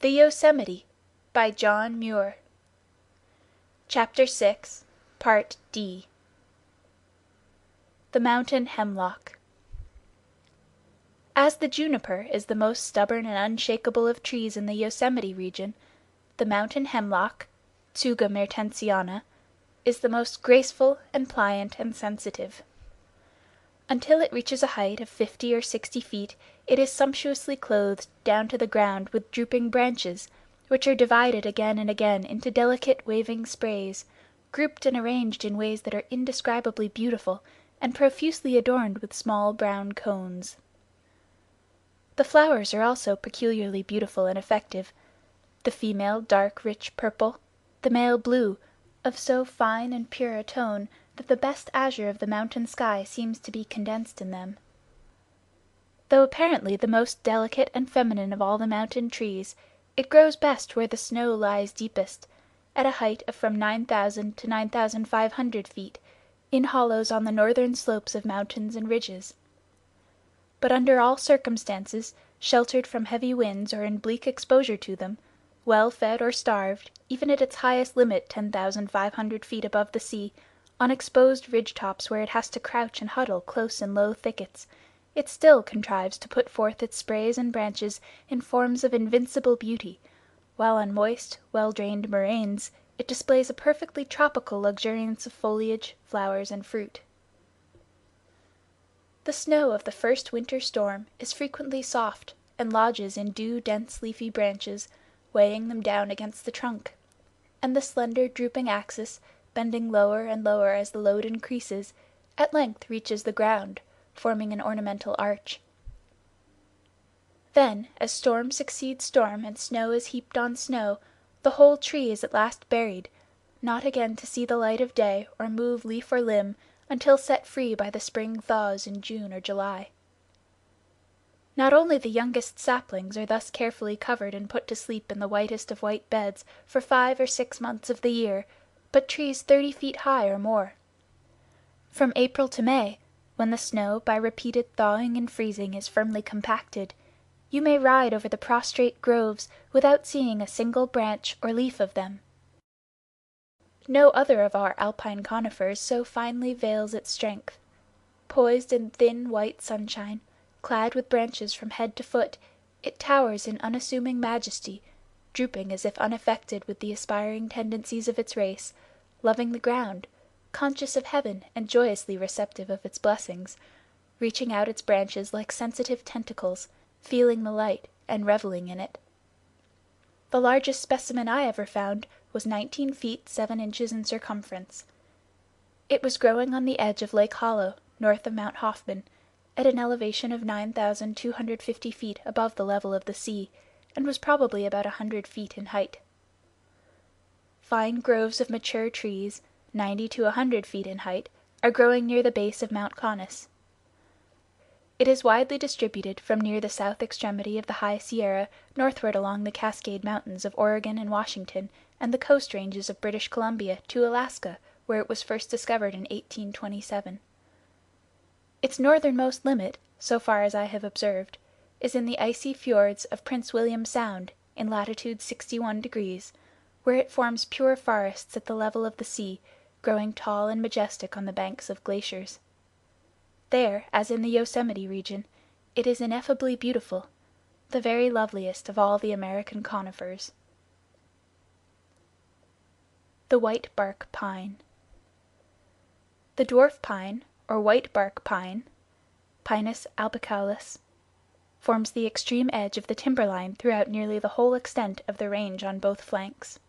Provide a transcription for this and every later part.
The Yosemite by John Muir. Chapter 6 Part D. The Mountain Hemlock. As the juniper is the most stubborn and unshakable of trees in the Yosemite region, the mountain hemlock (Tsuga mertensiana) is the most graceful and pliant and sensitive. Until it reaches a height of 50 or 60 feet it is sumptuously clothed down to the ground with drooping branches, which are divided again and again into delicate waving sprays, grouped and arranged in ways that are indescribably beautiful, and profusely adorned with small brown cones. The flowers are also peculiarly beautiful and effective, the female dark rich purple, the male blue, of so fine and pure a tone that the best azure of the mountain sky seems to be condensed in them. Though apparently the most delicate and feminine of all the mountain trees, it grows best where the snow lies deepest, at a height of from 9,000 to 9,500 feet, in hollows on the northern slopes of mountains and ridges. But under all circumstances, sheltered from heavy winds or in bleak exposure to them, well fed or starved, even at its highest limit 10,500 feet above the sea, on exposed ridge tops where it has to crouch and huddle close in low thickets, it still contrives to put forth its sprays and branches in forms of invincible beauty, while on moist, well-drained moraines it displays a perfectly tropical luxuriance of foliage, flowers, and fruit. The snow of the first winter storm is frequently soft, and lodges in dew-dense leafy branches, weighing them down against the trunk; and the slender drooping axis, bending lower and lower as the load increases, at length reaches the ground, forming an ornamental arch. Then, as storm succeeds storm and snow is heaped on snow, the whole tree is at last buried, not again to see the light of day or move leaf or limb until set free by the spring thaws in June or July. Not only the youngest saplings are thus carefully covered and put to sleep in the whitest of white beds for 5 or 6 months of the year, but trees 30 feet high or more. From April to May, when the snow by repeated thawing and freezing is firmly compacted, you may ride over the prostrate groves without seeing a single branch or leaf of them. No other of our alpine conifers so finely veils its strength. Poised in thin white sunshine, clad with branches from head to foot, it towers in unassuming majesty, drooping as if unaffected with the aspiring tendencies of its race, loving the ground, conscious of heaven and joyously receptive of its blessings, reaching out its branches like sensitive tentacles, feeling the light and reveling in it. The largest specimen I ever found was 19 feet 7 inches in circumference. It was growing on the edge of Lake Hollow, north of Mount Hoffman, at an elevation of 9,250 feet above the level of the sea, and was probably about 100 feet in height. Fine groves of mature trees, 90 to 100 feet in height, are growing near the base of Mount Conness. It is widely distributed from near the south extremity of the High Sierra northward along the Cascade Mountains of Oregon and Washington and the Coast Ranges of British Columbia to Alaska, where it was first discovered in 1827. Its northernmost limit, so far as I have observed, is in the icy fjords of Prince William Sound, in latitude 61 degrees, where it forms pure forests at the level of the sea, growing tall and majestic on the banks of glaciers. There, as in the Yosemite region, it is ineffably beautiful, the very loveliest of all the American conifers. The White Bark Pine. The dwarf pine, or white bark pine (Pinus albicaulis), forms the extreme edge of the timberline throughout nearly the whole extent of the range on both flanks.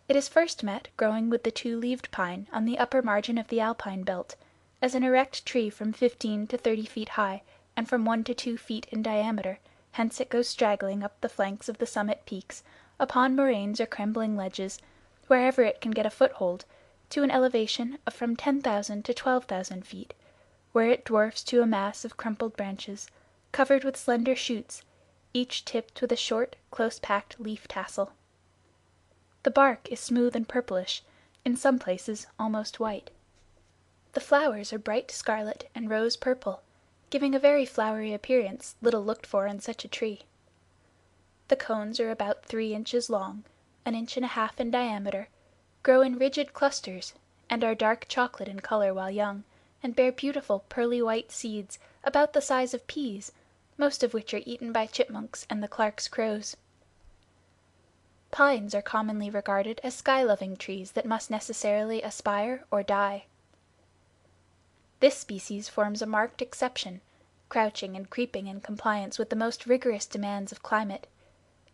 It is first met growing with the two-leaved pine on the upper margin of the alpine belt, as an erect tree from 15 to 30 feet high and from 1 to 2 feet in diameter, hence it goes straggling up the flanks of the summit peaks, upon moraines or crumbling ledges, wherever it can get a foothold, to an elevation of from 10,000 to 12,000 feet, where it dwarfs to a mass of crumpled branches, covered with slender shoots, each tipped with a short, close-packed leaf tassel. The bark is smooth and purplish, in some places almost white. The flowers are bright scarlet and rose purple, giving a very flowery appearance little looked for in such a tree. The cones are about 3 inches long, an inch and a half in diameter, grow in rigid clusters, and are dark chocolate in color while young, and bear beautiful pearly white seeds about the size of peas, most of which are eaten by chipmunks and the Clark's crows. Pines are commonly regarded as sky-loving trees that must necessarily aspire or die. This species forms a marked exception, crouching and creeping in compliance with the most rigorous demands of climate,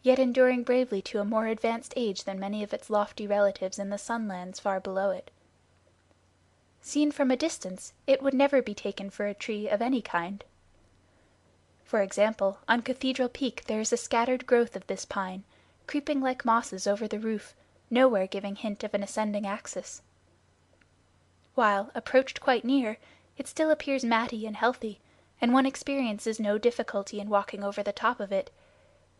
yet enduring bravely to a more advanced age than many of its lofty relatives in the sunlands far below it. Seen from a distance, it would never be taken for a tree of any kind. For example, on Cathedral Peak there is a scattered growth of this pine, creeping like mosses over the roof, nowhere giving hint of an ascending axis. While, approached quite near, it still appears matty and healthy, and one experiences no difficulty in walking over the top of it,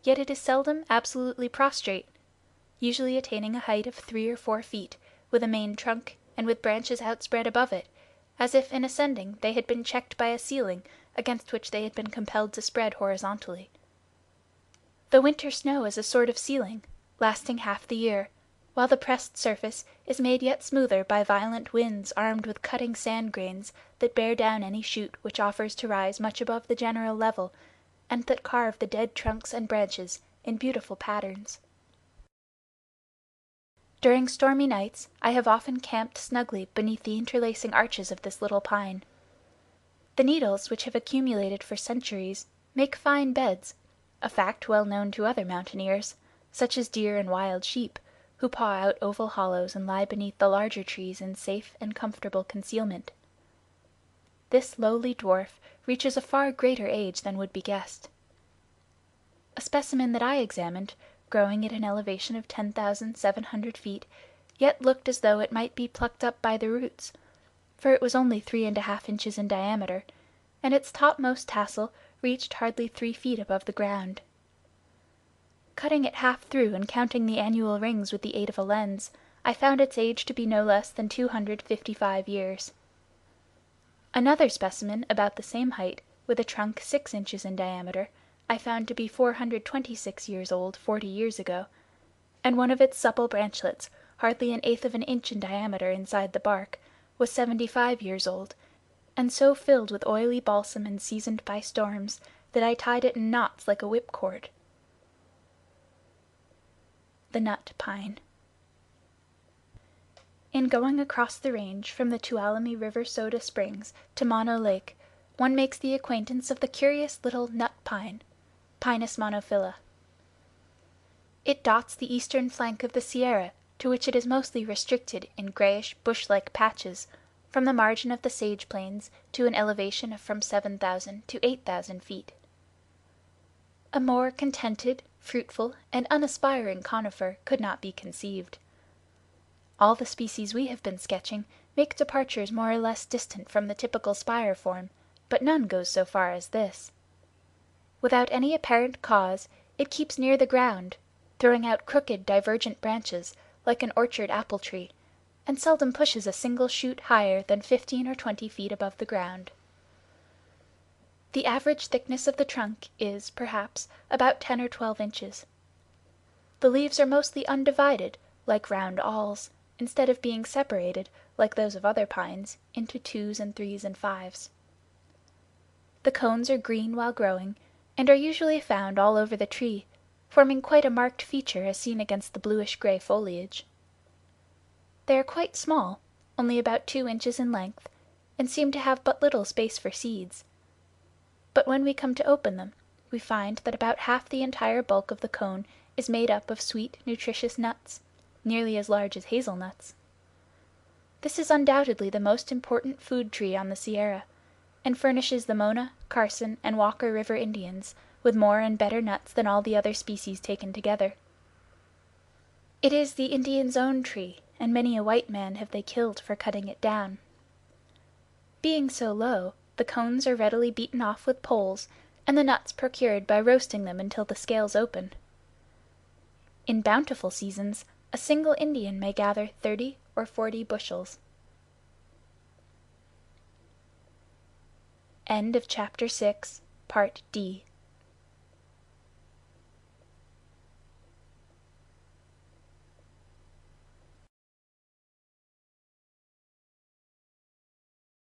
yet it is seldom absolutely prostrate, usually attaining a height of 3 or 4 feet, with a main trunk, and with branches outspread above it, as if in ascending they had been checked by a ceiling against which they had been compelled to spread horizontally. The winter snow is a sort of ceiling, lasting half the year, while the pressed surface is made yet smoother by violent winds armed with cutting sand grains that bear down any shoot which offers to rise much above the general level, and that carve the dead trunks and branches in beautiful patterns. During stormy nights I have often camped snugly beneath the interlacing arches of this little pine. The needles, which have accumulated for centuries, make fine beds, a fact well known to other mountaineers, such as deer and wild sheep, who paw out oval hollows and lie beneath the larger trees in safe and comfortable concealment. This lowly dwarf reaches a far greater age than would be guessed. A specimen that I examined, growing at an elevation of 10,700 feet, yet looked as though it might be plucked up by the roots, for it was only 3½ inches in diameter, and its topmost tassel reached hardly 3 feet above the ground. Cutting it half through and counting the annual rings with the aid of a lens, I found its age to be no less than 255 years. Another specimen about the same height, with a trunk 6 inches in diameter, I found to be 426 years old 40 years ago, and one of its supple branchlets, hardly 1/8 of an inch in diameter inside the bark, was 75 years old, and so filled with oily balsam and seasoned by storms that I tied it in knots like a whipcord. The Nut Pine. In going across the range from the Tuolumne River Soda Springs to Mono Lake, one makes the acquaintance of the curious little nut pine, Pinus monophylla. It dots the eastern flank of the Sierra, to which it is mostly restricted in grayish bush-like patches, from the margin of the sage plains to an elevation of from 7,000 to 8,000 feet. A more contented, fruitful, and unaspiring conifer could not be conceived. All the species we have been sketching make departures more or less distant from the typical spire form, but none goes so far as this. Without any apparent cause, it keeps near the ground, throwing out crooked divergent branches, like an orchard apple tree, and seldom pushes a single shoot higher than 15 or 20 feet above the ground. The average thickness of the trunk is, perhaps, about 10 or 12 inches. The leaves are mostly undivided, like round awls, instead of being separated, like those of other pines, into 2s and 3s and 5s. The cones are green while growing, and are usually found all over the tree, forming quite a marked feature as seen against the bluish-gray foliage. They are quite small, only about 2 inches in length, and seem to have but little space for seeds. But when we come to open them, we find that about half the entire bulk of the cone is made up of sweet, nutritious nuts, nearly as large as hazelnuts. This is undoubtedly the most important food tree on the Sierra, and furnishes the Mona, Carson, and Walker River Indians with more and better nuts than all the other species taken together. It is the Indians' own tree, and many a white man have they killed for cutting it down. Being so low, the cones are readily beaten off with poles, and the nuts procured by roasting them until the scales open. In bountiful seasons, a single Indian may gather 30 or 40 bushels. End of Chapter 6, Part D.